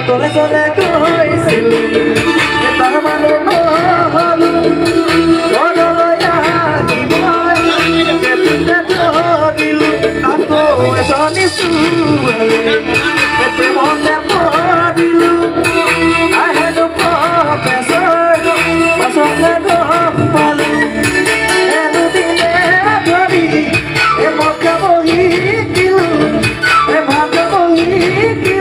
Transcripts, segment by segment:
Tole tole কৈছিল তাৰ মানুহ নহলো গদয়া মই কেতিয়া দিলো আকৌ এজনী ছোৱালী প্ৰেমতে পৰিলো আহেনো প্ৰফেচৰ পচন্দ গম পালো এদিনে ধৰি মোক বহি দিলো ভাগ বহি দিলো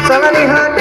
Salanihan